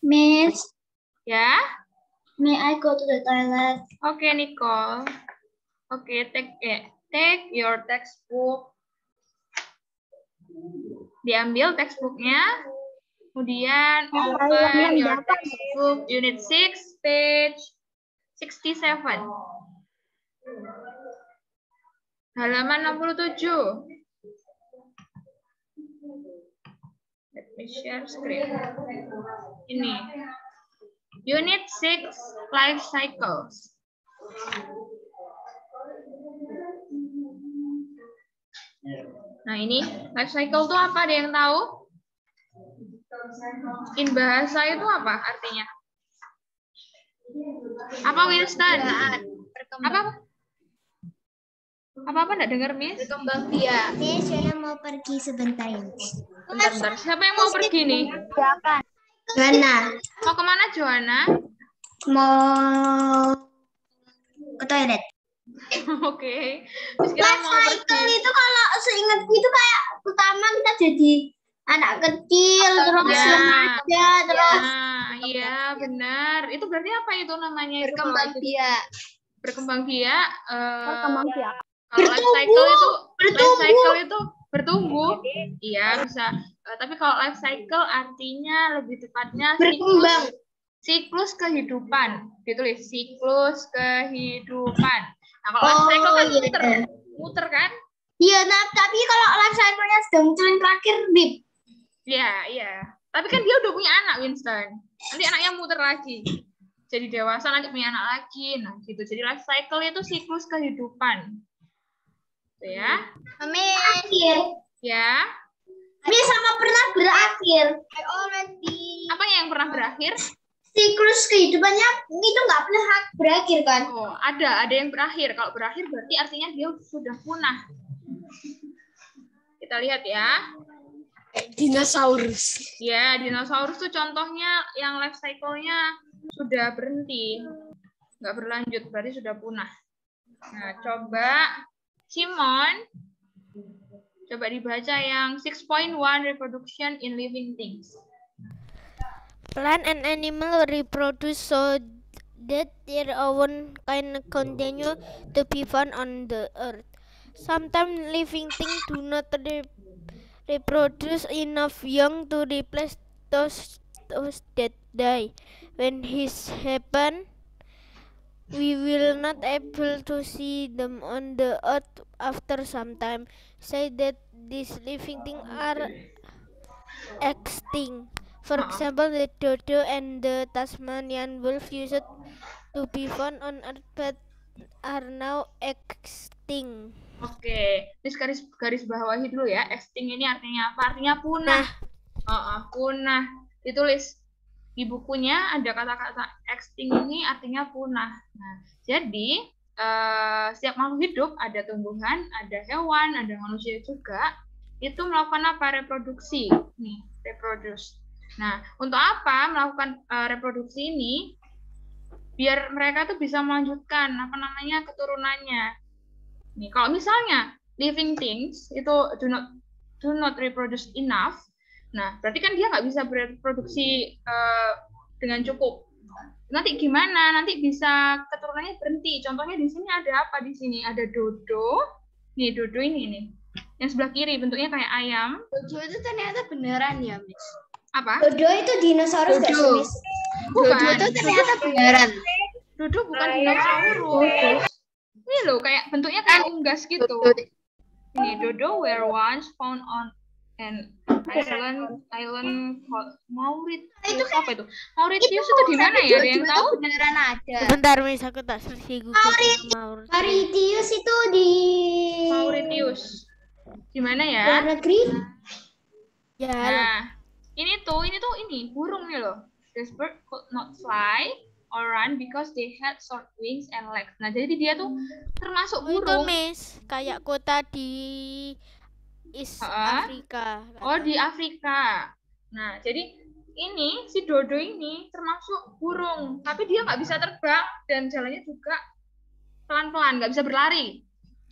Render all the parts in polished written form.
Miss, Ya? may I go to the toilet? Oke, Nicole. Oke, take your textbook. Diambil textbooknya. Kemudian open your textbook unit 6 page 67. Halaman 67. Let me share screen. Ini. Unit 6 life cycles. Nah, ini life cycle itu apa? Ada yang tahu? In bahasa itu apa artinya? Apa, Winston? Apa? Apa enggak dengar, Miss? Berkembang biak. Miss, saya mau pergi sebentar ya, Miss. Bentar. Siapa yang mau pergi nih? Joanna, Mau kemana, Joanna? mau ke toilet. Oke. Terus kita mau pergi. Itu kalau seingatku itu kayak pertama kita jadi anak kecil, terus remaja, terus Iya, benar. Itu berarti apa itu namanya? berkembang biak. Berkembang biak. Berkembang biak. Kalau life cycle itu bertumbuh. Iya, bisa. Tapi kalau life cycle artinya lebih tepatnya Berkembang. siklus kehidupan. Ditulis siklus kehidupan. Nah, kalau life cycle kan muter kan? Iya, nah, tapi kalau life cycle-nya sudah munculin terakhir, Bib. Iya. Tapi kan dia udah punya anak, Winston. Nanti anaknya muter lagi. Jadi dewasa nanti punya anak lagi. Nah, gitu. Jadi life cycle itu siklus kehidupan. Tuh ya. Akhir. Ya. Ini sama pernah berakhir. I already. Apa yang pernah berakhir? Siklus kehidupannya itu nggak pernah berakhir kan? Oh, ada yang berakhir. Kalau berakhir berarti artinya dia sudah punah. Kita lihat ya. Dinosaurus. Ya, dinosaurus tuh contohnya yang life cycle-nya sudah berhenti. Nggak berlanjut, berarti sudah punah. Nah, coba Simon. Coba dibaca yang 6.1 reproduction in living things. Plant and animal reproduce so that their own kind continue to be found on the earth. Sometimes living things do not reproduce enough young to replace those that die. When this happens, we will not able to see them on the earth after some time. Say that these living things are extinct. For example, the dodo and the Tasmanian wolf used to be found on earth but are now extinct. Oke, ini garis bawahi dulu ya. Extinct ini artinya apa? Artinya punah. Punah. Ditulis di bukunya ada kata-kata extinct ini artinya punah. Nah, jadi setiap makhluk hidup, ada tumbuhan, ada hewan, ada manusia juga, itu melakukan apa? Reproduksi. Nih, reproduce. Nah, untuk apa melakukan reproduksi ini? Biar mereka tuh bisa melanjutkan keturunannya. Nih, kalau misalnya living things itu do not reproduce enough, nah berarti kan dia nggak bisa bereproduksi dengan cukup. Nanti gimana? Nanti bisa keturunannya berhenti. Contohnya di sini ada apa? Di sini ada dodo. Nih, dodo ini nih. Yang sebelah kiri bentuknya kayak ayam. Dodo itu ternyata beneran ya, Miss. Apa? Dodo itu dinosaurus nggak sih, Miss? Bukan. Dodo itu ternyata beneran. Dodo bukan dinosaurus. Ini loh, kayak bentuknya kayak unggas gitu. Ini dodo were once found on an island called Mauritius. Apa itu? Mauritius itu di mana ya? Ada yang tahu? Beneran ada. Bentar, Miss, aku tak search Google. Mauritius itu di Mauritius. Di mana ya? luar negeri. Ya. Nah, ini burung nih loh. This bird could not fly or run because they had short wings and legs. Nah, jadi dia tuh termasuk Itu, burung. Miss, kayak kota di East Afrika. Oh, di Afrika. Nah, jadi ini si dodo ini termasuk burung, tapi dia nggak bisa terbang dan jalannya juga pelan-pelan, nggak bisa berlari.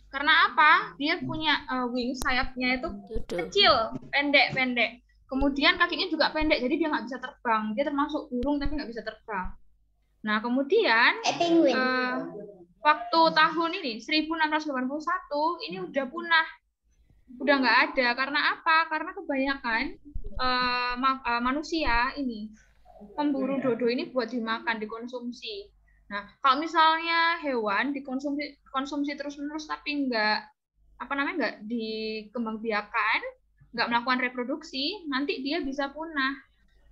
Karena apa? Dia punya wings, sayapnya itu kecil, pendek-pendek. Kemudian kakinya juga pendek, jadi dia nggak bisa terbang. Dia termasuk burung tapi nggak bisa terbang. Nah, kemudian Penguin. waktu tahun ini 1681 ini udah punah, udah nggak ada. Karena apa? Karena kebanyakan manusia ini memburu dodo ini buat dimakan, dikonsumsi. Nah, kalau misalnya hewan dikonsumsi terus-menerus tapi nggak dikembangbiakan, nggak melakukan reproduksi, nanti dia bisa punah.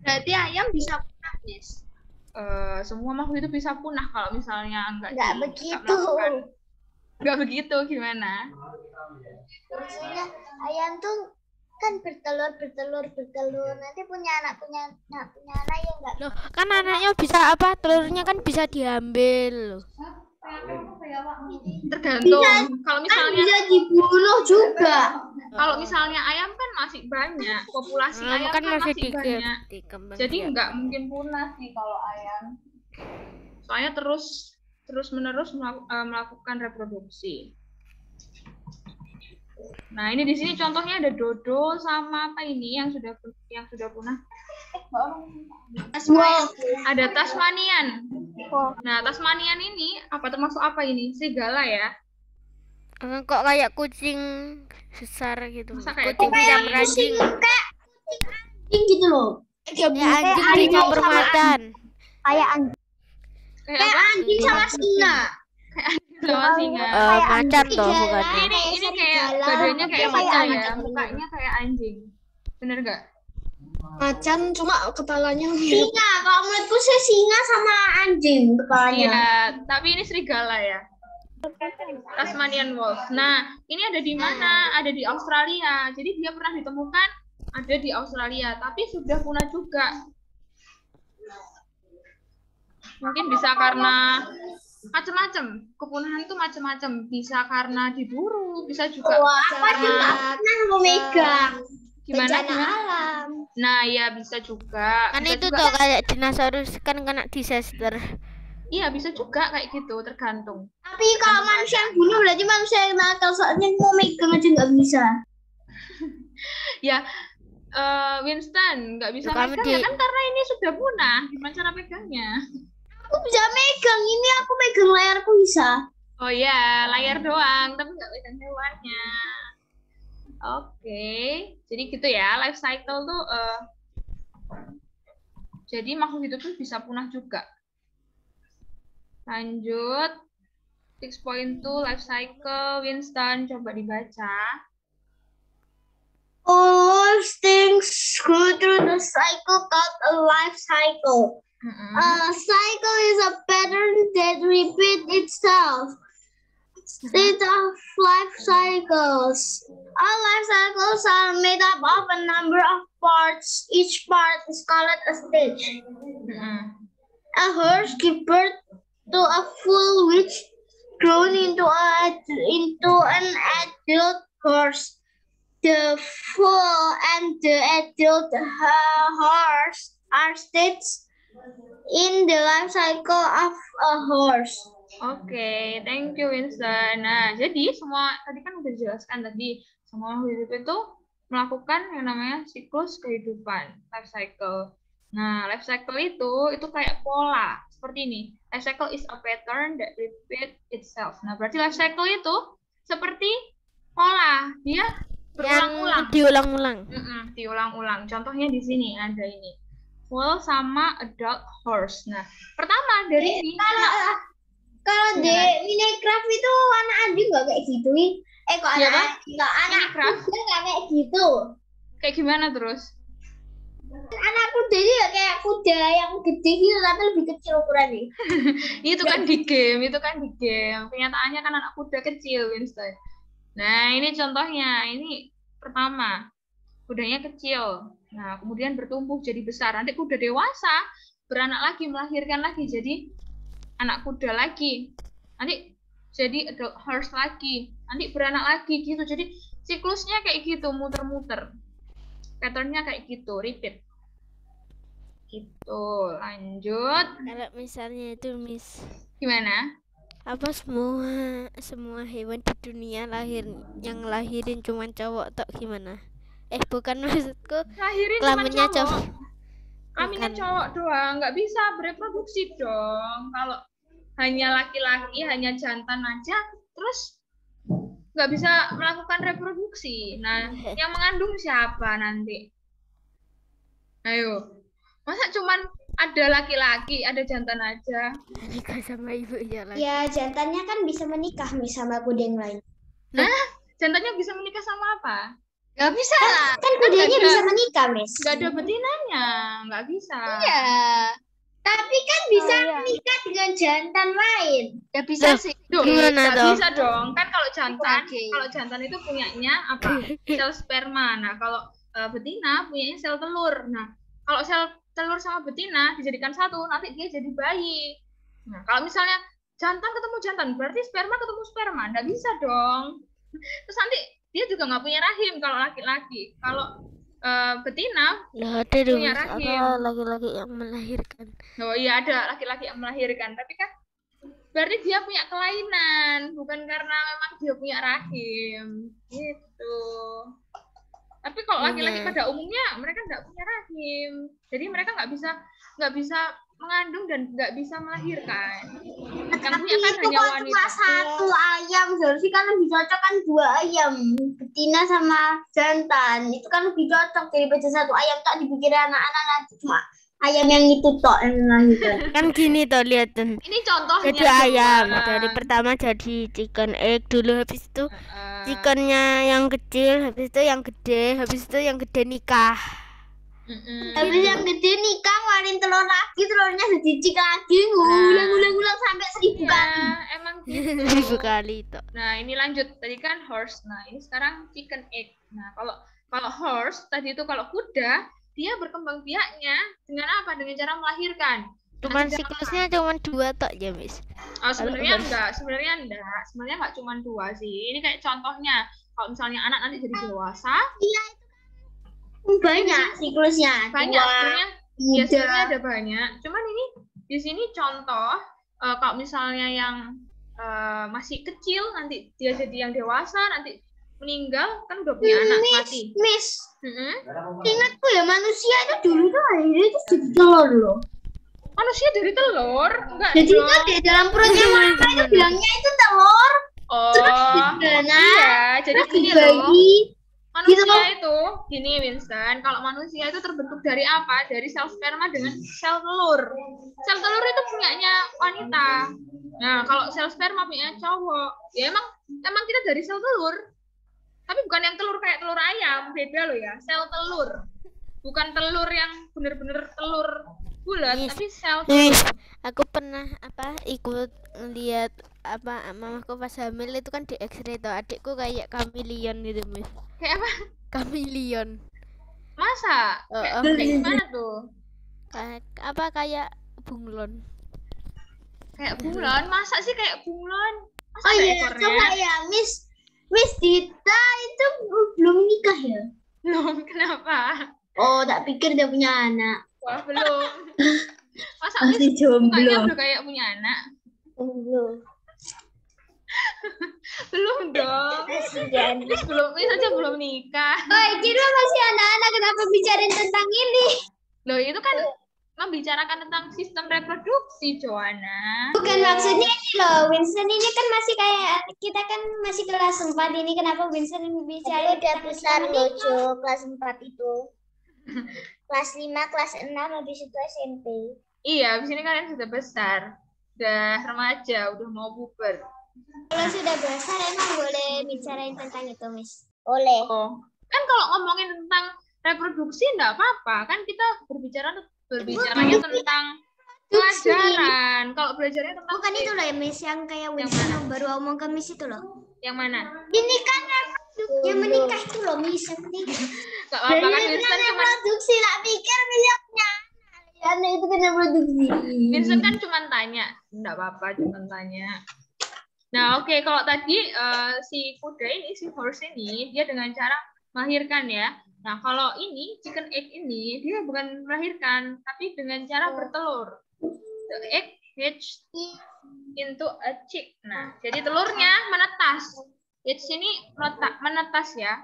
Berarti ayam bisa punah, Miss? Semua makhluk itu bisa punah kalau misalnya Nggak begitu. Nggak begitu gimana? Maksudnya ayam tuh kan bertelur. Nanti punya anak ya nggak? Loh, kan anaknya bisa apa? Telurnya kan bisa diambil loh. Tergantung. Kalau Kan misalnya bisa dibunuh juga. kalau misalnya ayam kan masih banyak, populasi ayam kan masih banyak. Jadi nggak mungkin punah sih kalau ayam. Soalnya terus menerus melakukan reproduksi. Nah, ini di sini contohnya ada dodo sama apa ini yang sudah punah. Ada Tasmanian. Nah, Tasmanian ini termasuk apa ini? Serigala ya? Kok kayak kucing besar gitu. Masa kayak Kucing kucing? campur anjing. Kayak anjing gitu loh. Ya anjing dicampur macan. Kayak anjing. Kayak apa? Anjing sama singa. Sama singa. Macan toh bukan. Ini kayak badannya kayak macan ya, mukanya kayak anjing. Bener nggak? Macan cuma kepalanya singa. Kalau menurutku sih singa sama anjing kepalanya. Iya, tapi ini serigala ya. Tasmanian wolf. Nah, ini ada di mana? Ada di Australia. Jadi dia pernah ditemukan ada di Australia, tapi sudah punah juga. Mungkin bisa karena macam-macam. Kepunahan itu macam-macam. Bisa karena diburu, bisa juga Pernah mau megang. gimana? Alam. Nah, ya bisa juga. Kan Bisa itu juga. tuh kayak dinosaurus kan kena disaster. Iya, bisa juga kayak gitu, tergantung. Tapi kalau manusia yang bunuh berarti manusia yang nakal, soalnya mau megang aja nggak bisa. Ya, Winston nggak bisa Kami megang ya kan karena ini sudah punah. Gimana cara pegangnya? Aku bisa megang ini, aku megang layarku bisa. Oh ya, layar doang, tapi nggak pegang hewannya. Oke, jadi gitu ya. Life cycle tuh, jadi makhluk hidup tuh bisa punah juga. Lanjut, 6.2 life cycle. Winston, coba dibaca. All things go through the cycle called a life cycle. A cycle is a pattern that repeats itself. State of life cycles. All life cycles are made up of a number of parts. Each part is called a stage. A horse gives birth to a foal which grown into an adult horse. The foal and the adult horse are stages in the life cycle of a horse. Oke, thank you Winston. Nah, jadi semua tadi kan udah dijelaskan tadi, semua makhluk hidup itu melakukan yang namanya siklus kehidupan, life cycle. Nah, life cycle itu kayak pola seperti ini. Life cycle is a pattern that repeats itself. Nah, berarti life cycle itu seperti pola, dia berulang-ulang. Diulang-ulang. Diulang-ulang. Contohnya di sini ada ini. Foal sama adult horse. Nah, pertama dari ini. Kalau di Minecraft itu anak anjing nggak kayak gitu nih. Kok anak Minecraft kuda nggak kayak gitu. Kayak gimana terus? Anak kuda itu ya kayak kuda yang gede gitu tapi lebih kecil ukurannya. Itu kan di game. Kenyataannya kan anak kuda kecil, Winston. Nah, ini contohnya. Ini pertama. Kudanya kecil. Nah, kemudian bertumbuh jadi besar. Nanti kuda dewasa, beranak lagi, melahirkan lagi. Jadi anak kuda lagi, nanti jadi adult horse lagi, nanti beranak lagi gitu. Jadi siklusnya kayak gitu, muter-muter. Patternnya kayak gitu, repeat. Gitu, lanjut. Kalau misalnya itu Miss, Gimana? apa semua hewan di dunia yang lahirin cuma cowok tok gimana? bukan maksudku Lahirin cuma kelaminnya cowok. cowok. Kelaminnya Bukan. cowok doang, nggak bisa bereproduksi dong. Kalau hanya laki-laki, hanya jantan aja, terus nggak bisa melakukan reproduksi. Nah, yang mengandung siapa nanti? Ayo, masa cuman ada laki-laki, ada jantan aja? Nikah sama ibunya lagi. Ya, jantannya kan bisa menikah Miss sama kuda yang lain. Jantannya bisa menikah sama apa? Gak bisa lah. Kan kudanya ada. bisa menikah, Miss. Nggak ada betinanya, nggak bisa. Iya. Tapi kan bisa iya. menikah dengan jantan lain. Ya bisa Loh, sih. Duh, gimana nggak dong? bisa dong. Kan kalau Oke. jantan itu punyanya apa? Sel sperma. Nah, kalau betina punyanya sel telur. Nah, kalau sel telur sama betina dijadikan satu, nanti dia jadi bayi. Nah, kalau misalnya jantan ketemu jantan, berarti sperma ketemu sperma. Nggak bisa dong. Terus nanti dia juga nggak punya rahim kalau laki-laki. Kalau betina, Lah ada dong punya Mas, rahim. ada laki-laki yang melahirkan. oh iya ada laki-laki yang melahirkan. Tapi kan berarti dia punya kelainan, bukan karena memang dia punya rahim. Gitu. Tapi kalau laki-laki Punya. pada umumnya mereka nggak punya rahim, jadi mereka nggak bisa mengandung dan nggak bisa melahirkan. Yang Tapi punya kan itu hanya kan wanita. cuma satu ayam, seharusnya kan lebih cocok kan 2 ayam, betina sama jantan. Itu kan lebih cocok daripada satu ayam tak dipikir anak-anak nanti cuma ayam yang itu tok yang melahirkan. Kan gini toh lihat tuh. Ini contohnya. Jadi ayam doang. dari pertama jadi chicken egg dulu, habis itu Heeh. chickennya yang kecil, habis itu yang gede, habis itu yang gede nikah. Habis yang gede nikah ngeluarin telur lagi, telurnya jadi cik lagi, ngulang-ngulang sampai 1000 kali. Iya, emang gitu. 1000 kali itu. Nah, ini lanjut. Tadi kan horse. Nah, ini sekarang chicken egg. Nah, kalau horse tadi itu kalau kuda, dia berkembang biaknya dengan apa? Dengan cara melahirkan. Cuman Nah, siklusnya cuman 2 tok ya, Miss. Oh, sebenarnya Kalau enggak. Sebenarnya enggak cuma 2 sih. Ini kayak contohnya. Kalau misalnya anak nanti jadi dewasa, Banyak siklusnya. banyak sebenarnya. Ya, Tiga. sebenarnya ada banyak. Cuman ini di sini contoh kalau misalnya yang masih kecil nanti dia jadi yang dewasa, nanti meninggal kan udah punya anak mati. Miss, Mm-mm. ingatku ya manusia itu dulu tuh lahirnya itu jadi telur loh. Manusia dari telur? Enggak Jadi dong. kan di dalam perutnya mama itu bilangnya itu telur. Oh, Gimana? iya. Jadi Terus gini loh. dibagi. Manusia loh. itu, gini Winston, kalau manusia itu terbentuk dari apa? Dari sel sperma dengan sel telur. Sel telur itu punyanya wanita. Nah, kalau sel sperma punya cowok, ya emang kita dari sel telur. Tapi bukan yang telur kayak telur ayam, beda loh ya. Sel telur. Bukan telur yang bener-bener telur bulat, Yes. tapi sel telur. Miss, aku pernah ikut ngeliat mamaku pas hamil itu kan di X-ray tuh, adikku kayak kameleon gitu, Miss. Kayak apa? Kameleon. Masa? Kayak gimana tuh? Kayak bunglon. Kayak bunglon? Masa sih kayak bunglon? Masa Oh ada iya, ekornya? coba ya, Miss Dita itu belum nikah ya? Belum, kenapa? Oh, tak pikir dia punya anak. Wah, belum. Masa Masih Miss mukanya jomblo. udah kayak punya anak? Belum. Belum dong. Kasihan. Miss aja belum nikah. Oh, kira masih anak-anak, kenapa bicarain tentang ini? Loh, itu kan membicarakan tentang sistem reproduksi, Joanna. Bukan maksudnya ini loh, Winston ini kan masih kayak kita kan masih kelas 4 ini, kenapa Winston bicara udah besar loh, Jo, kelas 4 itu. Kelas 5, kelas 6, habis itu SMP. Iya, abis ini kalian sudah besar. Udah remaja, udah mau puber. Kalau sudah besar emang boleh bicarain tentang itu, Miss? Boleh. Oh, kan kalau ngomongin tentang reproduksi enggak apa-apa. Kan kita berbicaranya tentang pelajaran. Kalau belajarnya tentang Bukan itu loh ya, Miss, yang kayak Yang Winston mana? yang baru omong ke Miss itu loh. yang mana? Ini kan yang menikah itu loh, Miss, yang menikah. Gak apa-apa kan Jadi itu Vincent kan cuma reproduksi, tak pikir Miss yang punya anak. Karena itu kan reproduksi. Vincent kan cuma tanya. Enggak apa-apa, cuma tanya. Nah, oke, kalau tadi si kuda ini, si horse ini, dia dengan cara melahirkan ya. Nah, kalau ini, chicken egg ini, dia bukan melahirkan, tapi dengan cara bertelur. The egg hatched into a chick. Nah, jadi telurnya menetas. Hatch ini menetas ya.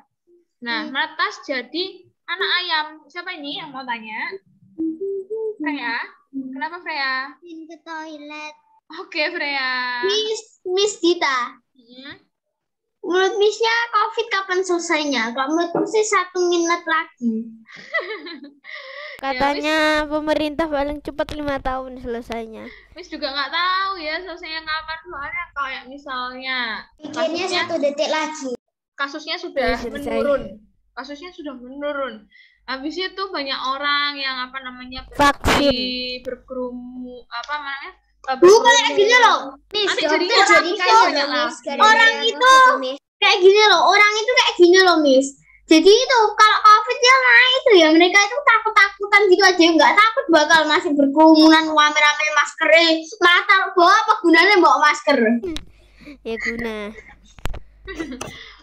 Nah, menetas jadi anak ayam. Siapa ini yang mau tanya? Freya. Kenapa Freya? Ke toilet. Oke, Freya. Miss Dita. Menurut Missnya COVID kapan selesainya? Kalau menurutku sih 1 menit lagi. Katanya pemerintah paling cepat 5 tahun selesainya. Miss juga nggak tahu ya selesainya kapan. Soalnya kayak misalnya Pikirnya 1 detik lagi. kasusnya sudah menurun. Kasusnya sudah menurun. Habis itu banyak orang yang vaksin berkerumun Bukan kayak gini loh. Miss, nanti dokter jadi kayak orang itu kayak gini loh. Orang itu kayak gini loh, Miss. Jadi itu kalau COVID-nya naik itu ya mereka itu takut-takutan gitu aja, nggak takut bakal masih berkerumunan rame-rame maskernya. Malah taruh bawa apa gunanya bawa masker? Ya guna.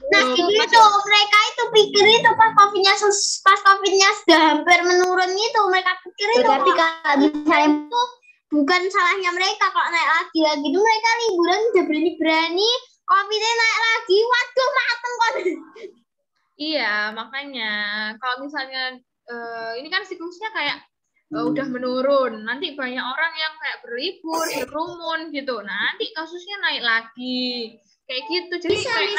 Nah gitu itu mereka itu pikir itu pas COVID-nya sudah hampir menurun itu mereka pikir itu. Tapi kalau misalnya itu bukan salahnya mereka kalau naik lagi itu mereka liburan udah berani COVID-nya naik lagi. Waduh mateng kok. Iya, makanya kalau misalnya ini kan siklusnya kayak udah menurun, nanti banyak orang yang kayak berlibur, berkerumun gitu. Nanti kasusnya naik lagi. Kayak gitu. Jadi bisa kayak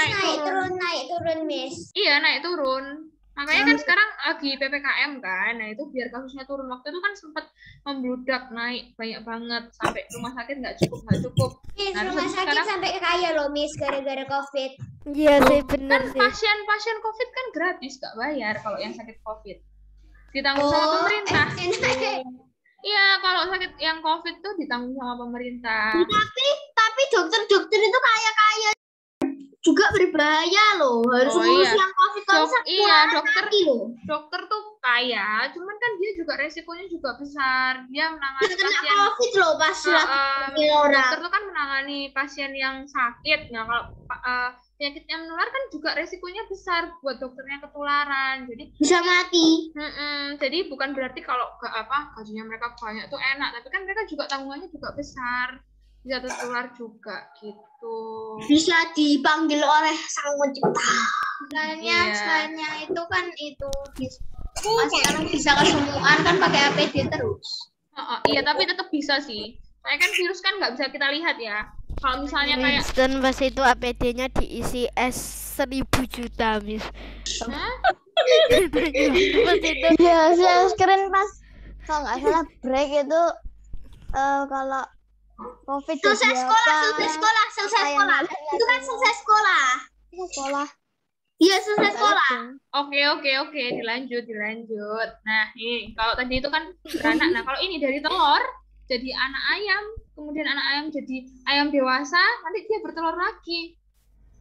naik turun, Miss. Iya, naik turun. Makanya kan sekarang lagi PPKM kan. Nah, itu biar kasusnya turun. Waktu itu kan sempat membludak naik banyak banget sampai rumah sakit nggak cukup. Miss, Nah, rumah sakit sekarang sampai kaya loh, Miss, gara-gara COVID. Iya sih benar kan sih. pasien COVID kan gratis, nggak bayar kalau yang sakit COVID. Ditanggung sama pemerintah. Iya, kalau sakit yang COVID tuh ditanggung sama pemerintah. Tapi dokter-dokter itu kaya juga berbahaya loh. Harus ngurus yang COVID dokter tuh kaya, cuman kan dia juga resikonya juga besar. Dia menangani pasien COVID loh pas dokter tuh kan menangani pasien yang sakit. Nah, kalau penyakitnya menular kan juga resikonya besar buat dokternya ketularan. Jadi bisa mati. Jadi bukan berarti kalau gajinya mereka banyak tuh enak, tapi kan mereka juga tanggungannya juga besar. Bisa tertular juga gitu. Bisa dipanggil oleh Sang Pencipta. Selainnya itu kan itu masih kan bisa kesemuan kan pakai APD terus. Iya, tapi tetap bisa sih. Soalnya kan virus kan nggak bisa kita lihat ya. Kalau misalnya kayak dan pas itu APD-nya diisi es 1000 juta, Miss. Pas itu ya, saya keren pas kalau nggak salah break itu kalau COVID selesai sekolah. Itu kan selesai sekolah. Iya, selesai sekolah. Oke, dilanjut. Nah, nih, kalau tadi itu kan beranak. Nah, kalau ini dari telur jadi anak ayam, kemudian anak ayam jadi ayam dewasa, nanti dia bertelur lagi.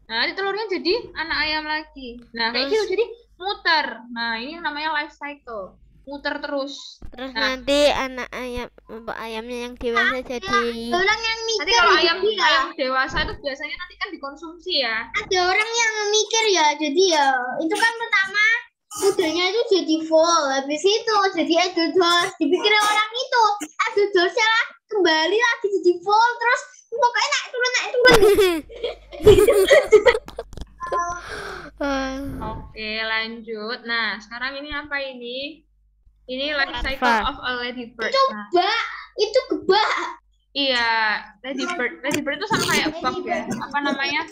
Nah, nanti telurnya jadi anak ayam lagi. Nah, kayak gitu jadi muter. Nah, ini yang namanya life cycle. Muter terus. Terus nanti anak ayamnya yang dewasa jadi orang yang mikir. Nanti kalau ayam dewasa itu biasanya nanti kan dikonsumsi ya. Ada orang yang mikir ya, jadi ya itu kan pertama udahnya itu jadi full, habis itu jadi exodus. Dipikir orang itu exodusnya kembali lagi jadi full, terus pokoknya naik turun. Oke, lanjut. Nah, sekarang ini apa ini? Ini life cycle of a ladybird. Itu gebak. Iya, ladybird. Ladybird itu sama kayak bug ya. Apa namanya?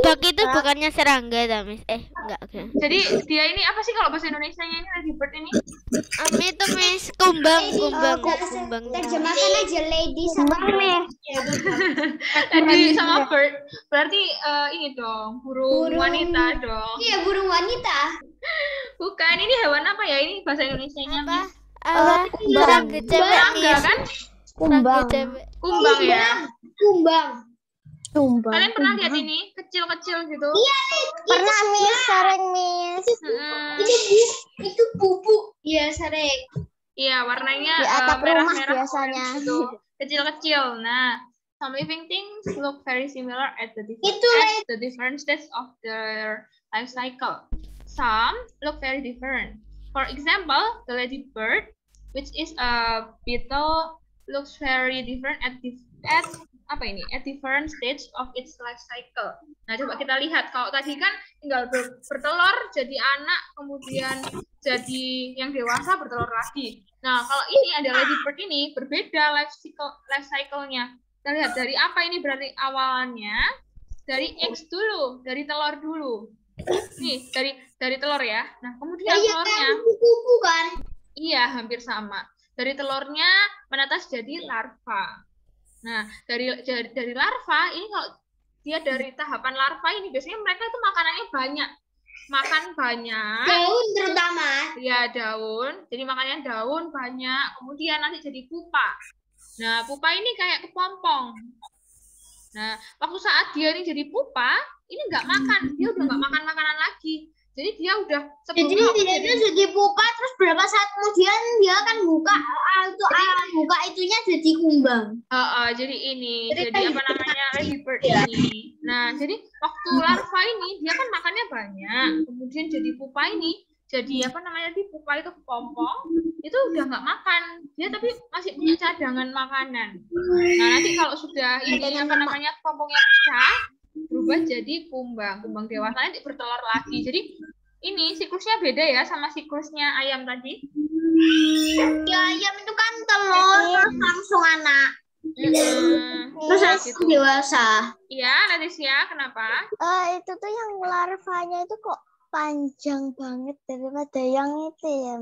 bug itu bukannya serangga, Miss. Enggak. Jadi dia ini apa sih kalau bahasa Indonesianya ini ladybird ini? Itu Miss kumbang. Terjemahkan aja lady sama bird. Lady sama bird. Berarti ini dong, burung wanita dong. Iya, burung wanita. Bukan, ini hewan apa ya? Ini bahasa Indonesianya. Serangga cewek, Miss. Kan? Kumbang ya. Kumbang. Kalian pernah lihat ini kecil-kecil gitu? Iya, pernah Miss, sering Miss. Itu bubuk. Iya, sering. Iya, warnanya di atap rumah biasanya. Gitu. Kecil-kecil. Nah, some living things look very similar at the different stages of their life cycle. Some look very different. For example, the ladybird, which is a beetle, looks very different at apa ini? At different stage of its life cycle. Nah, coba kita lihat. Kalau tadi kan tinggal bertelur jadi anak, kemudian jadi yang dewasa bertelur lagi. Nah, kalau ini ada ladybird ini berbeda life cycle-nya. Kita lihat dari apa ini berarti awalnya dari eggs dulu, dari telur dulu. Nih, dari telur ya. Nah, kemudian telurnya kupu-kupu kan? Iya, hampir sama. Dari telurnya menetas jadi larva. Nah, dari larva ini kalau dia dari tahapan larva ini biasanya mereka itu makanannya banyak. Makan banyak. Daun terutama. Ya, daun. Jadi makannya daun banyak. Kemudian nanti jadi pupa. Nah, pupa ini kayak kepompong. Nah, waktu saat dia ini jadi pupa, ini nggak makan. Dia udah nggak makan makanan lagi. Jadi dia udah sebelum dia jadi pupa, terus berapa saat kemudian dia akan buka itunya jadi kumbang. Jadi ini, jadi apa namanya ladybird ini. Nah, jadi waktu larva ini dia kan makannya banyak, kemudian jadi pupa ini, jadi apa namanya di pupa itu kepompong, itu udah nggak makan, dia tapi masih punya cadangan makanan. Nah, nanti kalau sudah ini apa namanya kepompongnya pecah, berubah jadi kumbang dewasa nanti bertelur lagi. Jadi ini siklusnya beda ya sama siklusnya ayam tadi. Ya, ayam itu kan telur terus langsung anak. Terus langsung dewasa. Iya, Leticia, kenapa? Itu tuh yang larvanya itu kok panjang banget daripada yang itu ya.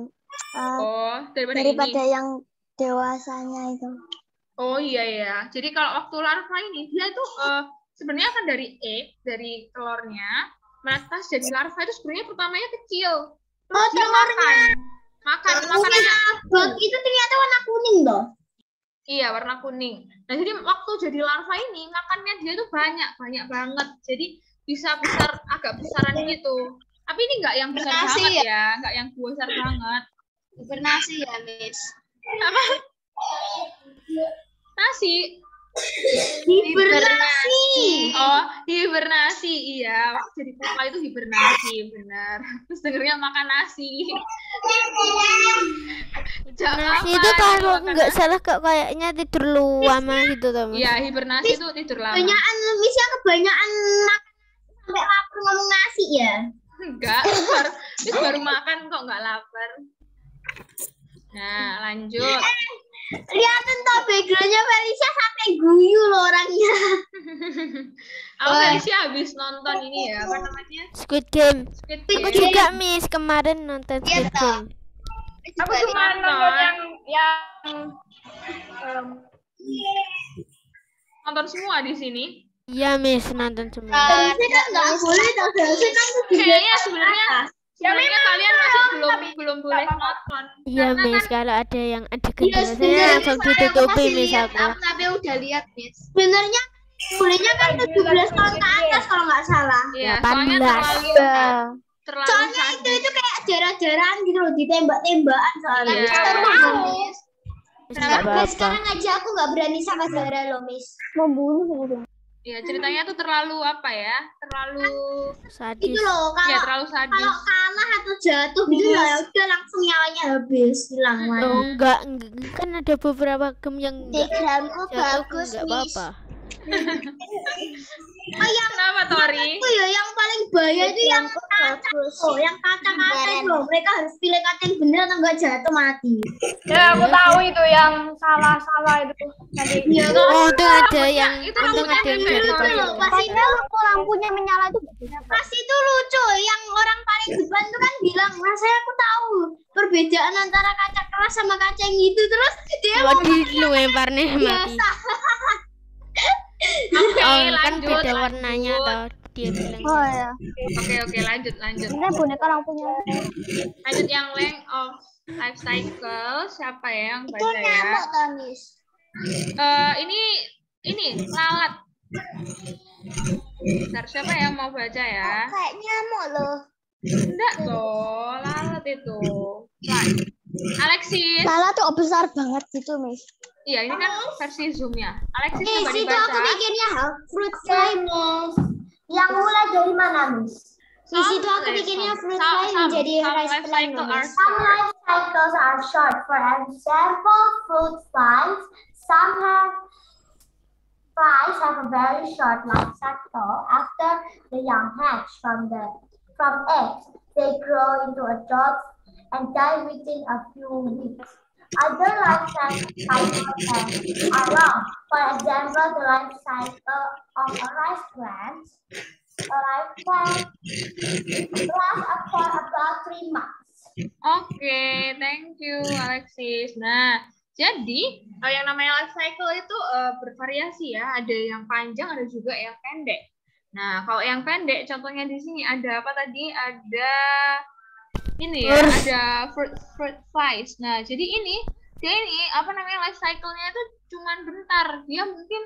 Daripada yang dewasanya itu. Oh iya ya. Jadi kalau waktu larva ini dia itu sebenarnya kan dari egg, dari telurnya menetas jadi larva itu sebenarnya pertamanya kecil. Terus dia makan itu ternyata warna kuning toh. Iya, warna kuning. Nah, jadi waktu jadi larva ini makannya dia tuh banyak banget. Jadi bisa agak besaran gitu. Tapi ini enggak yang besar banget ya, enggak yang besar banget. Hibernasi ya, Miss. Apa? Nasi. Hibernasi. Oh, hibernasi. Iya, waktu jadi pupa itu hibernasi, benar. Terus dengernya makan nasi. Nasi itu kalau nggak salah kayaknya tidur lama gitu teman. Iya, hibernasi itu tidur lama. Kebanyakan sampai lapar ngomong nasi ya. Enggak, baru makan kok nggak lapar. Nah, lanjut. Lihatin toh backgroundnya Felicia sampai guyu loh orangnya. Felicia habis nonton ini ya, apa namanya? Squid Game. Aku juga Miss kemarin nonton Squid Game. Aku cuma nonton nonton semua di sini. Iya Miss nonton semua. Harusnya kan nggak boleh toh, harusnya kan kayaknya sebenarnya kalian masih belum boleh nonton. Iya Miss, kalau ada yang ada kendala langsung ditutupi Miss aku. Tapi udah lihat Miss. Sebenarnya bolehnya kan 17 tahun ke atas kalau nggak salah. Iya, soalnya terlalu soalnya itu kayak jarang-jarang gitu loh, ditembak-tembakan soalnya. Miss. Kenapa? Sekarang aja aku nggak berani sama Zara loh Miss. Membunuh. Ya, ceritanya tuh terlalu apa ya? Terlalu sadis. Itu loh, terlalu sadis. Kalau kalah atau jatuh gitu lah, udah langsung nyawanya habis, hilang. Oh, enggak, kan ada beberapa game yang Telegramku bagus, enggak apa-apa. Kenapa Tori? Itu ya yang paling bahaya itu yang kacang. Oh, yang kacang-kacang loh. Mereka harus pilih kacang bener atau enggak jatuh mati. Ya, aku tahu itu yang salah itu. Oh, itu ada yang untung ada yang jatuh. Pastinya lampunya menyala itu. Pasti itu lucu. Yang orang paling depan itu kan bilang, "Mas, aku tahu perbedaan antara kacang keras sama kacang itu." Terus dia mau dilempar nih mati. Kan lanjut, beda warnanya atau dia bilang. Oh ya. Oke, lanjut. Ini boneka lampunya. Lanjut yang length of life cycle, siapa ya yang baca itu ya? nyamuk Tamis. Ini lalat. Bentar, siapa yang mau baca ya? Kayak nyamuk loh. Enggak loh, lalat itu. Alexis. Lalat tuh besar banget gitu, Miss. Iya, ini kan versi zoom-nya. Alexis coba Itu dibaca. aku bikinnya fruit fly, Miss. Yang mulai dari mana, Miss? Di situ aku bikinnya fruit fly menjadi rice plant, Miss. Some life cycles are short. For example, fruit flies. Some have Flies have a very short life cycle. After the young hatch from eggs, they grow into adults and die within a few weeks. Other life cycles are long. For example, the life cycle of a rice plant lasts for about 3 months. Oke, thank you Alexis. Nah, jadi yang namanya life cycle itu bervariasi ya. Ada yang panjang, ada juga yang pendek. Nah, kalau yang pendek, contohnya di sini ada apa tadi? Ada ini ya, ada fruit flies. Nah, jadi dia ini apa namanya life cycle-nya itu cuman bentar. Dia mungkin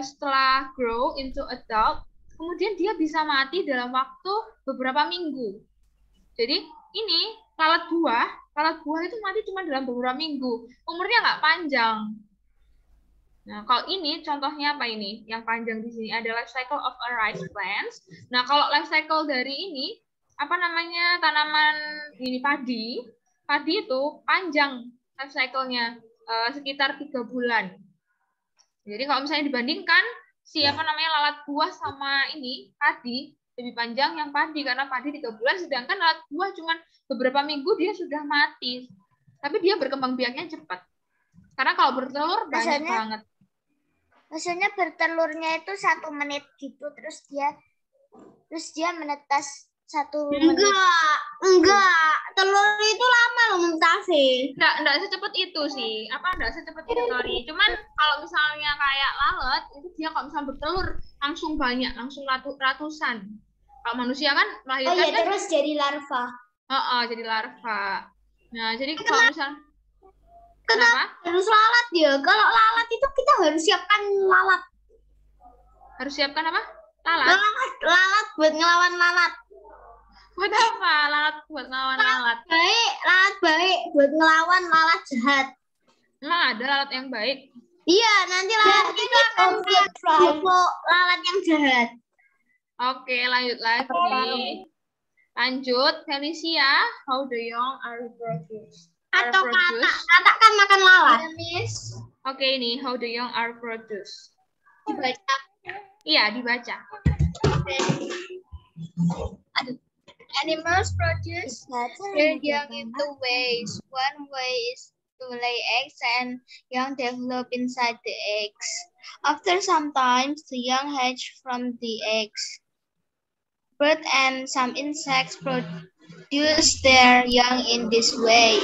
setelah grow into adult, kemudian dia bisa mati dalam waktu beberapa minggu. Jadi ini lalat buah itu mati cuma dalam beberapa minggu. Umurnya nggak panjang. Nah, kalau ini contohnya apa ini? Yang panjang di sini ada life cycle of a rice plants. Nah, kalau life cycle dari ini apa namanya tanaman ini padi itu panjang life cycle-nya sekitar 3 bulan. Jadi kalau misalnya dibandingkan siapa namanya lalat buah sama ini padi lebih panjang yang padi karena padi 3 bulan sedangkan lalat buah cuma beberapa minggu dia sudah mati. Tapi dia berkembang biaknya cepat. Karena kalau bertelur banyak banget. Maksudnya bertelurnya itu 1 menit gitu terus dia menetas 1 menit. Enggak. Telur itu lama loh menetasnya. Enggak secepat itu sih. Enggak secepat itu, Tori. Cuman kalau misalnya kayak lalat, itu dia kalau misalnya bertelur langsung banyak, langsung ratusan. Kalau manusia kan melahirkan kan terus jadi larva. Jadi larva. Nah, jadi kalau misalnya kenapa? Harus lalat ya. Kalau lalat itu kita harus siapkan lalat. Harus siapkan apa? Lalat? Lalat buat ngelawan lalat. Buat apa? Lalat buat ngelawan lalat. Lalat baik buat ngelawan lalat jahat. Emang ada lalat yang baik? Iya, nanti lalat itu akan lalat yang jahat. Oke, lanjut lagi. Lanjut, Felicia, how the young are reproduced? Atau kata kan makan lalat. Oke, ini how the young are produced. Dibaca. Iya, dibaca. Animals produce their young in 2 ways. One way is to lay eggs and young develop inside the eggs. After some time, the young hatch from the eggs. Birds and some insects produce their young in this way.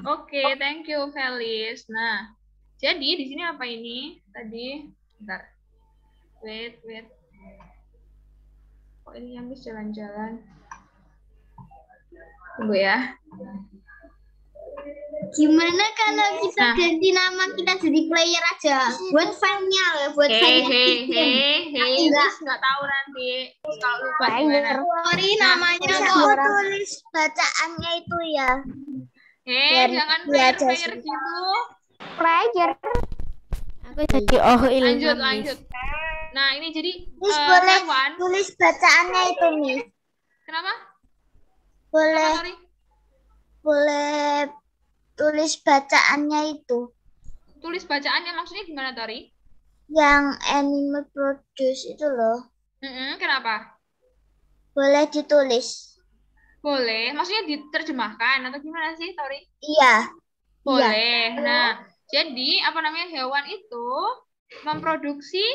Oke, thank you, Felis. Nah, jadi di sini apa ini? Tadi, bentar. Wait. Kok ini yang bisa jalan-jalan? Tunggu ya. Gimana kalau kita ganti nama kita jadi player aja? Buat fan-nya loh, buat fan-nya. Nggak tahu nanti. Kalau lupa gimana? Sorry, namanya Aku tulis bacaannya itu ya. Jangan player gitu. Player. Aku jadi Lanjut. Nah, ini jadi boleh hewan. tulis bacaannya itu nih. Kenapa? Boleh tulis bacaannya itu. Tulis bacaannya maksudnya gimana, Tori? Yang animal produce itu loh. Kenapa? Boleh ditulis. Boleh. Maksudnya diterjemahkan atau gimana sih, Tori? Iya. Boleh. Iya. Nah, jadi apa namanya hewan itu memproduksi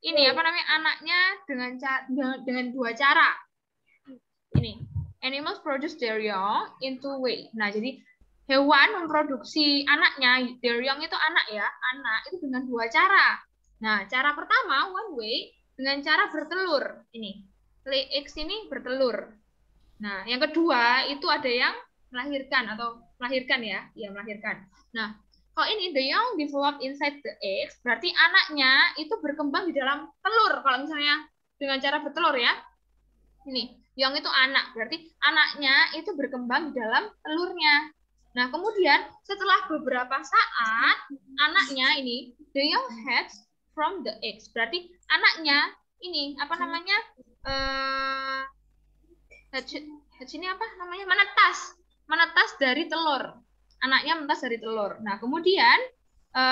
ini apa namanya anaknya dengan 2 cara. Ini, animals produce their young in 2 ways. Nah, jadi hewan memproduksi anaknya, their young itu anak ya, anak itu dengan 2 cara. Nah, cara pertama one way dengan cara bertelur. Ini, lay eggs ini bertelur. Nah, yang kedua itu ada yang melahirkan ya, melahirkan. Nah, kalau ini the young develop inside the eggs, berarti anaknya itu berkembang di dalam telur. Kalau misalnya dengan cara bertelur ya. Ini, young itu anak, berarti anaknya itu berkembang di dalam telurnya. Nah, kemudian setelah beberapa saat, anaknya ini, the young hatch from the eggs. Berarti anaknya ini, apa namanya, hatch ini apa namanya, menetas dari telur. Anaknya menetas dari telur. Nah, kemudian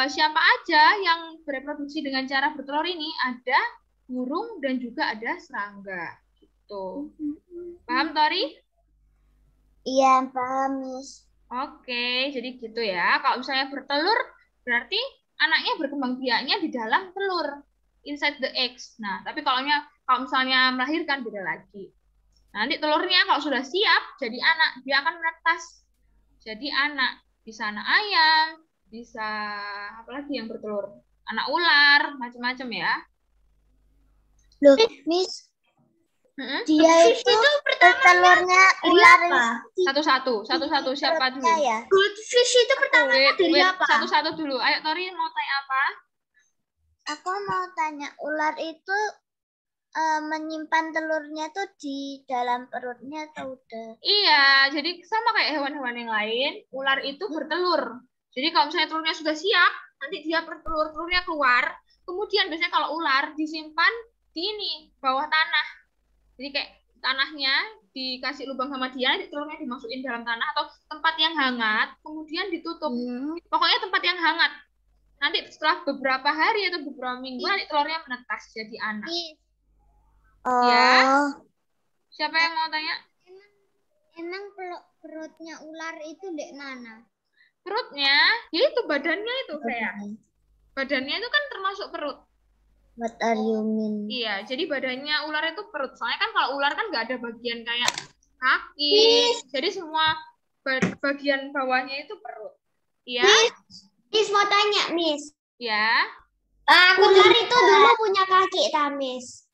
siapa aja yang bereproduksi dengan cara bertelur ini? Ada burung dan juga ada serangga. Gitu. Paham, Tori? Iya, paham, Miss. Oke, jadi gitu ya. Kalau misalnya bertelur, berarti anaknya berkembang biaknya di dalam telur, inside the eggs. Nah, tapi kalau misalnya melahirkan beda lagi. Nanti telurnya kalau sudah siap jadi anak, dia akan menetas jadi anak. Bisa anak ayam, bisa apa lagi yang bertelur? Anak ular, macam-macam ya. Loh, Miss, dia itu telurnya ular satu-satu siapa dulu? ya? Goldfish itu pertamanya dari apa? Satu-satu dulu. Ayo Tori mau tanya apa? Aku mau tanya, ular itu menyimpan telurnya tuh di dalam perutnya atau udah? Iya, jadi sama kayak hewan-hewan yang lain, ular itu bertelur. Jadi kalau misalnya telurnya sudah siap, nanti dia telurnya keluar. Kemudian biasanya kalau ular disimpan di bawah tanah. Jadi kayak tanahnya dikasih lubang sama dia, nanti telurnya dimasukin dalam tanah atau tempat yang hangat, kemudian ditutup. Pokoknya tempat yang hangat. Nanti setelah beberapa hari atau beberapa minggu, nanti telurnya menetas jadi anak. Ya. Siapa yang mau tanya? Emang perutnya ular itu di mana? Perutnya, ya itu badannya itu kayak. Badannya itu kan termasuk perut. What are you mean? Iya, jadi badannya ular itu perut. Soalnya kan kalau ular kan nggak ada bagian kayak kaki. Jadi semua bagian bawahnya itu perut. Iya. Miss mau tanya, Miss. Ya. Ular itu dulu punya kaki, Miss.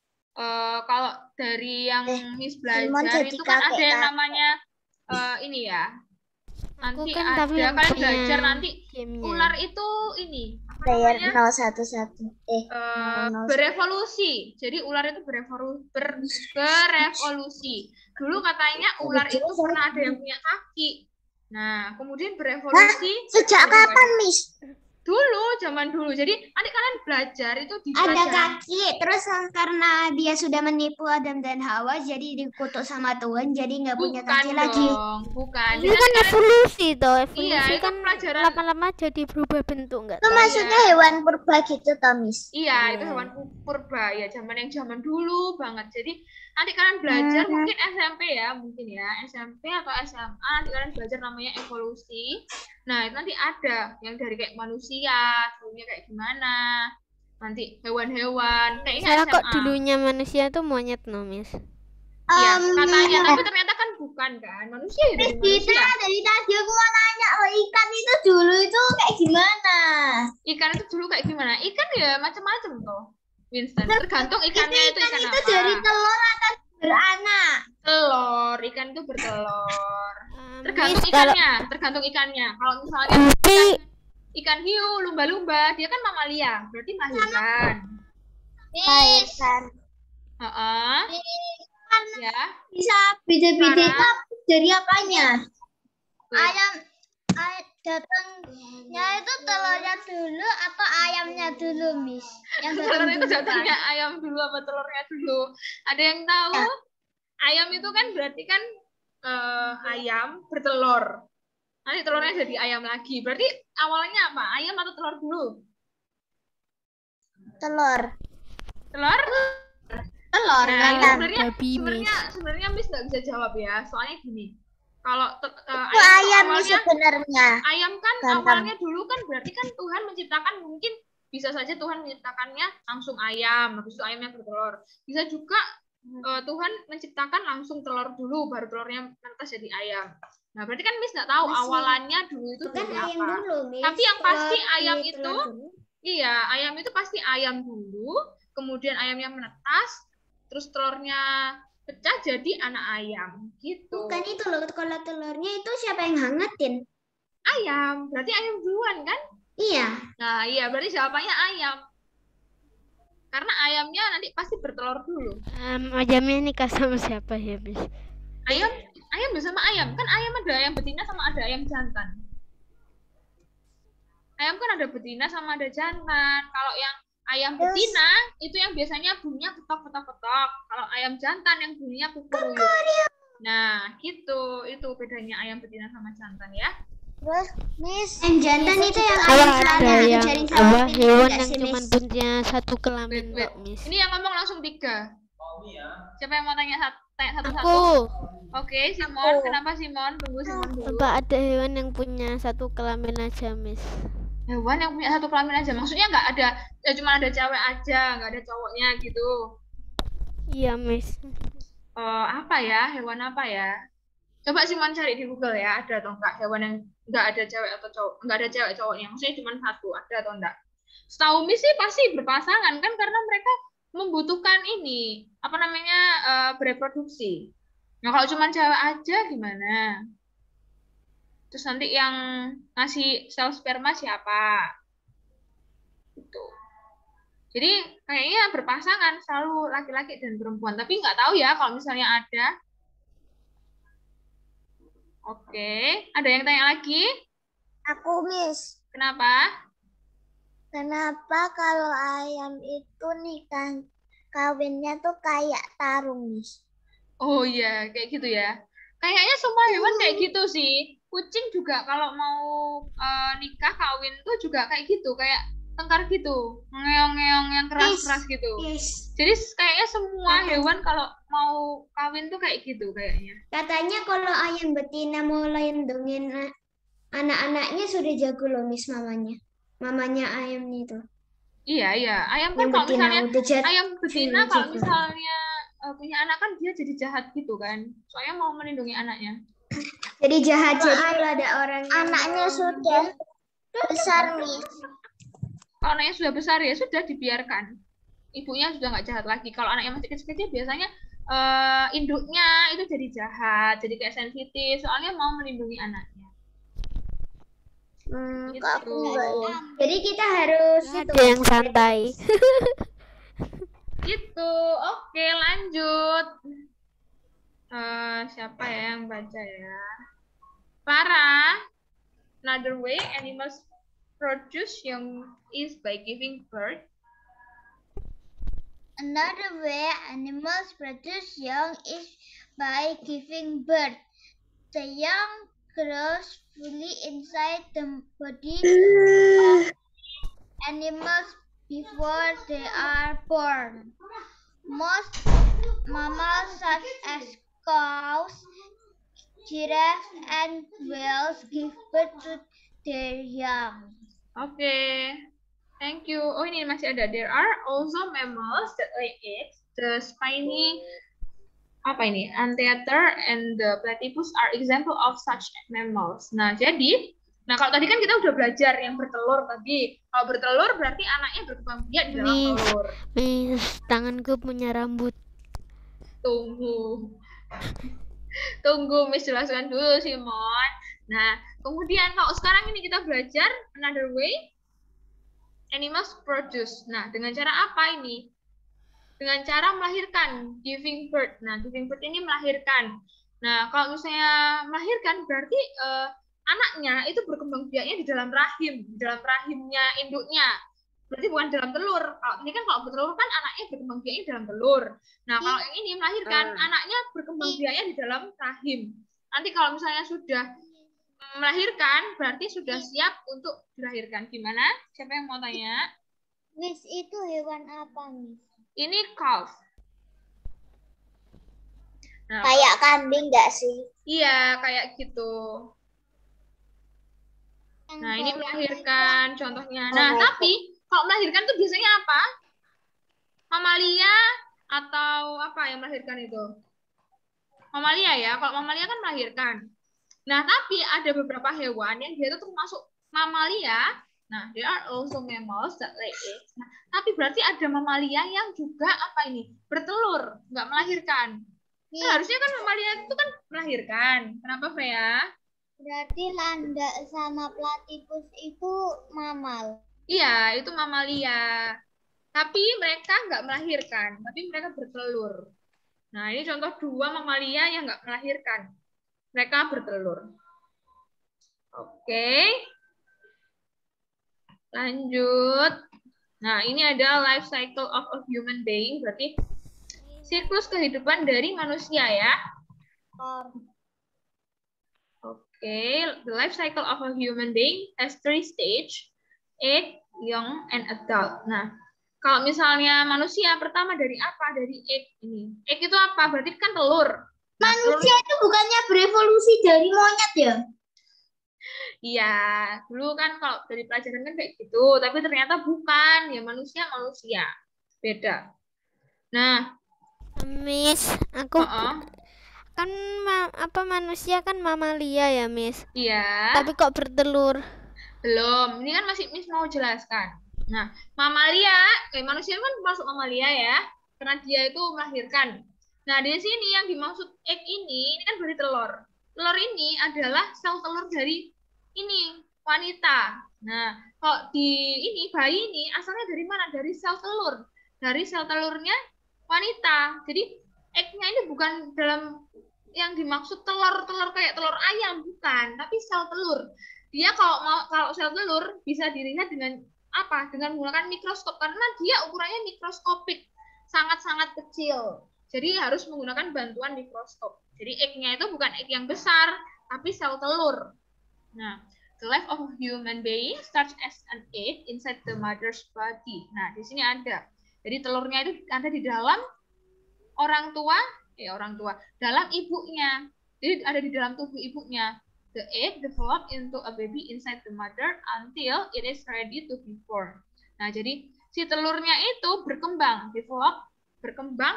Kalau dari yang Miss belajar itu kan ada yang namanya ini ya. Nanti kan ada tapi yang kalian punya belajar nanti gamenya. ular itu ini apa Player namanya? 011. Berevolusi. Jadi ular itu berevolusi. Dulu katanya ular itu pernah ada yang punya kaki. Nah, kemudian berevolusi. Sejak kapan, Miss? Dulu, zaman dulu. Jadi nanti kalian belajar itu di Ada kaki, terus karena dia sudah menipu Adam dan Hawa, jadi dikutuk sama Tuhan, jadi nggak punya kaki lagi. Bukan. Ini kan evolusi toh, evolusi Iya, itu kan pelajaran. lama-lama jadi berubah bentuk enggak? Itu maksudnya hewan purba gitu, Miss? Iya, itu hewan purba ya, zaman dulu banget. Jadi nanti kalian belajar mungkin SMP ya, SMP atau SMA, nanti kalian belajar namanya evolusi. Nah, itu nanti ada yang dari kayak manusia, dulunya kayak gimana. Nanti hewan-hewan, kayaknya Saya SMA. kok dulunya manusia tuh monyet no, Miss? Iya, katanya, tapi ternyata kan bukan kan. Manusia ya dari manusia. Dari tadi aku mau nanya, ikan itu dulu itu kayak gimana? Ikan itu dulu kayak gimana? Ikan ya macam-macam toh, Winston. Tergantung ikannya itu ikan apa. Itu dari telur atau beranak? Telur, ikan itu bertelur. Tergantung Miss, ikannya. Kalau misalnya ikan hiu, lumba-lumba, dia kan mamalia, berarti melahirkan. Melahirkan. Ya. Bisa beda-beda dari apanya? Ayam datangnya itu telurnya dulu atau ayamnya dulu, Miss? Yang telur itu datangnya ayam dulu apa telurnya dulu? Ada yang tahu? Ya. Ayam itu kan berarti kan ayam bertelur. Nanti telurnya jadi ayam lagi. Berarti awalnya apa? Ayam atau telur dulu? Telur. Telur? Telur. Nah, sebenarnya Miss nggak bisa jawab ya. Soalnya gini. Kalau ayam sebenarnya. Ayam kan awalnya dulu kan berarti kan Tuhan menciptakan, mungkin bisa saja Tuhan menciptakannya langsung ayam, habis itu ayamnya bertelur. Bisa juga Tuhan menciptakan langsung telur dulu, baru telurnya menetas jadi ayam. Nah, berarti kan Miss nggak tahu awalannya dulu itu kan ayam apa. Dulu, Miss. Tapi yang pasti ayam itu, iya, ayam itu pasti ayam dulu, kemudian ayamnya menetas, terus telurnya pecah jadi anak ayam, gitu. Bukan itu loh, kalau telurnya itu siapa yang hangatin? Ayam, berarti ayam duluan kan? Iya. Nah, iya, berarti jawabannya ayam. Karena ayamnya nanti pasti bertelur dulu. Ayamnya nikah sama siapa ya, Miss? Ayam bersama ayam. Kan ayam ada ayam betina sama ada ayam jantan. Ayam kan ada betina sama ada jantan. Kalau yang ayam betina, itu yang biasanya bunyinya petok-petok-petok. Kalau ayam jantan yang bunyinya kukuruyuk. Nah, gitu. Itu bedanya ayam betina sama jantan ya. Terus Miss jantan itu yang Ada yang hewan yang sih, cuma Miss? punya satu kelamin Wait. kok, Miss. Ini yang ngomong langsung 3. Siapa yang mau tanya satu-satu? Aku. Oke, Simon. Kenapa Simon? Tunggu Simon dulu. Apa ada hewan yang punya satu kelamin aja, Miss? Hewan yang punya satu kelamin aja. Maksudnya nggak ada, ya cuma ada cewek aja, nggak ada cowoknya gitu. Iya, Miss. Apa ya? Hewan apa ya? Coba Simon cari di Google ya, ada atau enggak hewan yang nggak ada cewek atau cowok, nggak ada cewek cowoknya. Maksudnya cuma satu, ada atau enggak? Setahu Miss sih pasti berpasangan kan, karena mereka membutuhkan ini apa namanya bereproduksi. Nah kalau cuma cewek aja gimana? Terus nanti yang ngasih sel sperma siapa? Gitu. Jadi kayaknya berpasangan selalu laki-laki dan perempuan. Tapi nggak tahu ya kalau misalnya ada. Oke, ada yang tanya lagi? Aku, Miss. Kenapa? Kenapa kalau ayam itu nikah kawinnya tuh kayak tarung, Miss? Oh iya, kayak gitu ya. Kayaknya semua hewan kayak gitu sih. Kucing juga kalau mau nikah kawin tuh juga kayak gitu, kayak tengkar gitu, ngeong-ngeong yang keras-keras gitu. Yes. Jadi kayaknya semua hewan kalau mau kawin tuh kayak gitu kayaknya. Katanya kalau ayam betina mau lindungin anak-anaknya sudah jago loh, Miss, mamanya. Mamanya ayam itu. Iya. Ayam kan Yang kalau betina misalnya udah ayam betina jago. kalau misalnya punya anak kan dia jadi jahat gitu kan. Soalnya mau melindungi anaknya. Jadi jahat. Jadi kalau ada orang yang anaknya sudah besar, Miss. Kalau anaknya sudah besar ya sudah dibiarkan. Ibunya sudah nggak jahat lagi. Kalau anaknya masih kecil-kecil biasanya induknya itu jadi jahat, jadi kayak sensitif. Soalnya mau melindungi anaknya. Gitu. Aku enggak ya. Jadi kita harus Ada yang santai. Gitu. Oke, lanjut. Siapa ya yang baca ya? Clara. Another way animals produce young is by giving birth. Another way animals produce young is by giving birth. The young grows fully inside the body of animals before they are born. Most mammals such as cows, giraffes, and whales give birth to their young. Oke. Thank you. Oh, ini masih ada. There are also mammals that lay eggs. The spiny Anteater and the platypus are example of such mammals. Nah, kalau tadi kan kita udah belajar yang bertelur tadi. Kalau bertelur berarti anaknya berkembang biak di dalam telur. Miss, tanganku punya rambut. Tunggu, Miss jelaskan dulu, Simon. Nah, kemudian kalau sekarang ini kita belajar another way animals produce. Nah, dengan cara apa ini? Dengan cara melahirkan, giving birth. Nah, giving birth ini melahirkan. Nah, kalau misalnya melahirkan berarti anaknya itu berkembang biaknya di dalam rahimnya induknya. Berarti bukan dalam telur. Ini kan kalau bertelur kan anaknya berkembang biaknya di dalam telur. Nah, kalau yang ini melahirkan, anaknya berkembang biaknya di dalam rahim. Nanti kalau misalnya sudah melahirkan, berarti sudah siap untuk dilahirkan. Gimana? Siapa yang mau tanya? Miss, itu hewan apa, Miss? Ini calf. Nah, kayak kambing nggak sih? Iya, kayak gitu. Nah, ini melahirkan contohnya. Nah, tapi kalau melahirkan tuh biasanya apa? Mamalia atau apa yang melahirkan itu? Mamalia ya. Kalau mamalia kan melahirkan. Nah, tapi ada beberapa hewan yang dia itu termasuk mamalia. Nah, there are also mammals that lay eggs. Nah, tapi berarti ada mamalia yang juga apa ini? Bertelur, nggak melahirkan. Nah, harusnya kan mamalia itu kan melahirkan. Kenapa, Freya? Berarti landak sama platypus itu mamal. Iya, itu mamalia. Tapi mereka nggak melahirkan, tapi mereka bertelur. Nah, ini contoh 2 mamalia yang nggak melahirkan. Mereka bertelur. Oke. Lanjut. Nah, ini ada life cycle of a human being, berarti siklus kehidupan dari manusia ya. Oke. Okay, the life cycle of a human being has 3 stages: egg, young, and adult. Nah, kalau misalnya manusia pertama dari apa? Dari egg ini. Egg itu apa? Berarti kan telur. Nah, Manusia itu bukannya berevolusi dari monyet ya? Iya, dulu kan kalau dari pelajaran kan kayak gitu, tapi ternyata bukan. Ya manusia beda. Nah, Miss, aku kan manusia kan mamalia ya, Miss. Iya. Tapi kok bertelur? Belum. Ini kan masih Miss mau jelaskan. Nah, mamalia, manusia kan masuk mamalia ya, karena dia itu melahirkan. Nah, di sini yang dimaksud egg ini kan berarti telur. Telur ini adalah sel telur dari ini wanita. Nah, kalau bayi ini asalnya dari mana? Dari sel telur. Dari sel telurnya wanita. Jadi egg-nya ini bukan dalam yang dimaksud telur kayak telur ayam, bukan, tapi sel telur. Dia kalau sel telur bisa dilihat dengan apa? Dengan menggunakan mikroskop, karena dia ukurannya mikroskopik, sangat-sangat kecil. Jadi harus menggunakan bantuan mikroskop. Jadi egg-nya itu bukan egg yang besar, tapi sel telur. Nah, the life of a human being starts as an egg inside the mother's body. Nah, di sini ada. Jadi telurnya itu ada di dalam orang tua, dalam ibunya. Jadi ada di dalam tubuh ibunya. The egg develop into a baby inside the mother until it is ready to be born. Nah, jadi si telurnya itu berkembang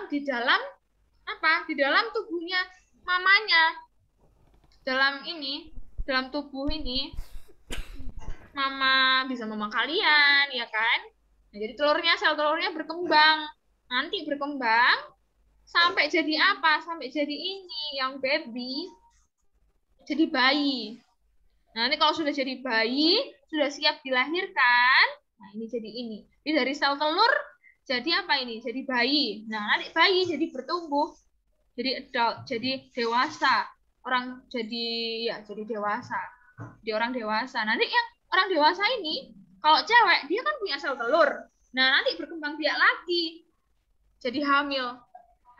di dalam apa? Di dalam tubuhnya mamanya. Dalam tubuh ini, mama kalian, ya kan? Nah, jadi sel telurnya berkembang. Nanti berkembang sampai jadi apa? Sampai jadi ini, yang baby, jadi bayi. Nah, nanti kalau sudah jadi bayi, sudah siap dilahirkan, nah ini jadi ini. Jadi dari sel telur, jadi apa ini? Jadi bayi. Nah, nanti bayi jadi bertumbuh, jadi adult, jadi dewasa. Jadi dewasa. Jadi orang dewasa. Nanti yang orang dewasa ini, kalau cewek, dia kan punya sel telur. Nah, nanti berkembang biak lagi, jadi hamil.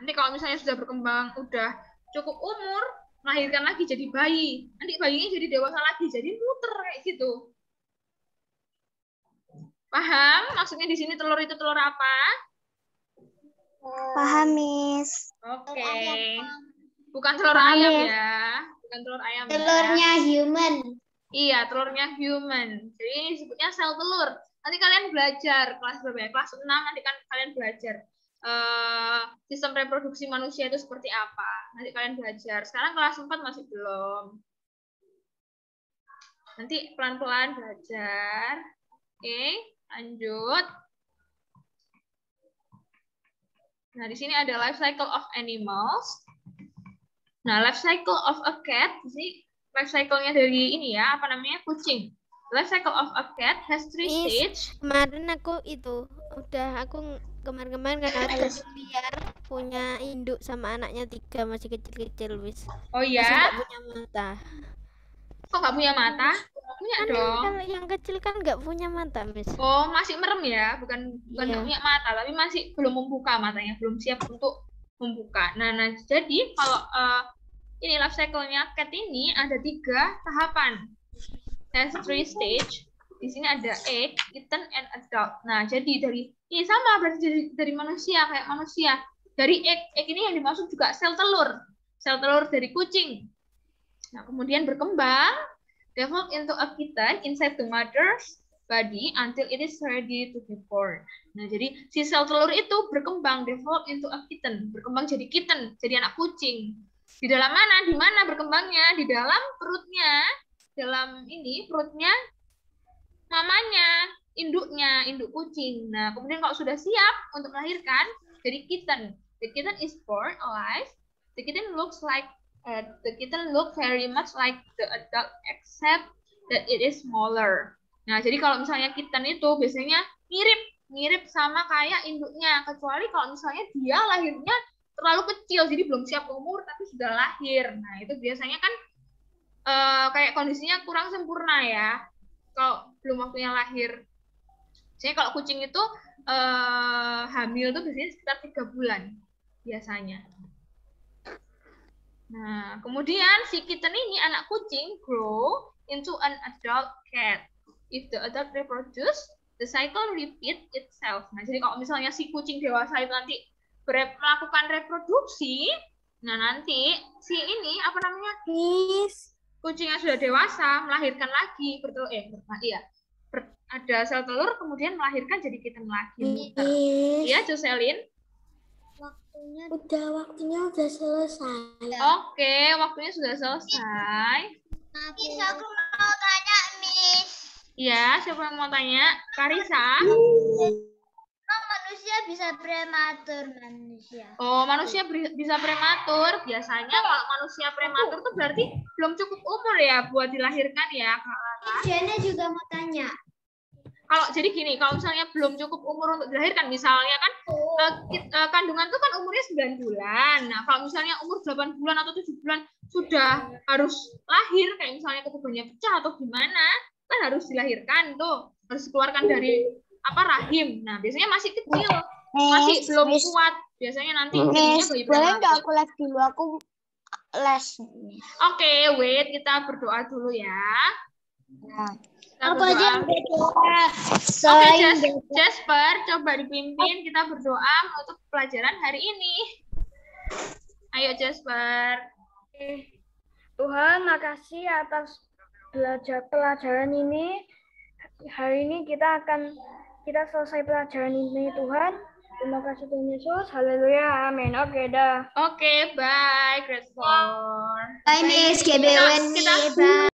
Nanti kalau misalnya sudah berkembang, udah cukup umur, melahirkan lagi jadi bayi. Nanti bayinya jadi dewasa lagi, jadi muter kayak gitu. Paham? Maksudnya di sini telur itu telur apa? Paham, Miss. Oke. Bukan telur ayam ya. Bukan telur ayam. Telurnya human. Iya, telurnya human. Jadi ini disebutnya sel telur. Nanti kalian belajar kelas berapa ya? Kelas 6 nanti kan kalian belajar sistem reproduksi manusia itu seperti apa. Nanti kalian belajar. Sekarang kelas 4 masih belum. Nanti pelan-pelan belajar. Oke, lanjut. Nah, di sini ada life cycle of animals. Nah, life cycle of a cat, di sini life cycle-nya dari ini ya, apa namanya? Kucing. Life cycle of a cat has 3 stages. Kemarin aku kemarin kan ada liar punya induk sama anaknya 3 masih kecil-kecil, wis. Oh iya? Masih nggak punya mata. Kok nggak punya mata? Punya kan dong. Kalau yang kecil kan nggak punya mata, Miss. Oh, masih merem ya? Bukan nggak punya mata, tapi masih belum membuka matanya, belum siap untuk membuka. Nah jadi kalau ini life cycle-nya cat ini ada 3 tahapan. Has 3 stage. Di sini ada egg, kitten, and adult. Nah, jadi ini sama berarti dari manusia, kayak manusia. Dari egg ini yang dimaksud juga sel telur dari kucing. Nah, kemudian berkembang, develop into a kitten inside the mother's body until it is ready to be born. Nah, jadi si sel telur itu berkembang, develop into a kitten, berkembang jadi kitten, jadi anak kucing. Di dalam mana? Di mana berkembangnya? Di dalam perutnya. Perutnya mamanya, induk kucing. Nah, kemudian kalau sudah siap untuk melahirkan, jadi kitten. The kitten is born alive. The kitten looks very much like the adult except that it is smaller. Nah, jadi kalau misalnya kitten itu biasanya mirip sama kayak induknya, kecuali kalau misalnya dia lahirnya terlalu kecil, jadi belum siap umur tapi sudah lahir. Nah, itu biasanya kan kayak kondisinya kurang sempurna ya, kalau belum waktunya lahir. Jadi kalau kucing itu hamil itu biasanya sekitar 3 bulan biasanya. Nah, kemudian si kitten ini, anak kucing, grow into an adult cat. If the adult reproduce, the cycle repeat itself. Nah, jadi kalau misalnya si kucing dewasa itu nanti melakukan reproduksi, nah nanti si ini apa namanya? Kucing yang sudah dewasa melahirkan lagi, ada sel telur kemudian melahirkan jadi kitten lagi. Iya, Jocelyn? Waktunya udah selesai. Oke, waktunya sudah selesai. Miss, aku mau tanya, Miss. Ya, siapa yang mau tanya? Karisa? Manusia bisa prematur, manusia. Oh, manusia bisa prematur. Biasanya kalau manusia prematur tuh berarti belum cukup umur ya buat dilahirkan ya, Kak Lara. Jana juga mau tanya. Kalau jadi gini, kalau misalnya belum cukup umur untuk dilahirkan, misalnya kan kandungan tuh kan umurnya 9 bulan. Nah, kalau misalnya umur 8 bulan atau 7 bulan sudah harus lahir, kayak misalnya ketubannya pecah atau gimana, kan harus dilahirkan tuh, harus dikeluarkan dari rahim. Nah, biasanya masih kecil, masih belum kuat. Biasanya nanti jadinya bayi Boleh nggak prematur. aku les dulu? Aku les. Oke, wait, kita berdoa dulu ya. Kita Aku aja yang berdoa. Oke, Jasper, coba dipimpin kita berdoa untuk pelajaran hari ini. Ayo, Jasper. Tuhan, makasih atas pelajaran ini. Hari ini kita selesai pelajaran ini, Tuhan. Terima kasih Tuhan Yesus. Haleluya. Amin. Oke, dah. Oke, bye. Grade 4. Bye, Miss. GBW. Kita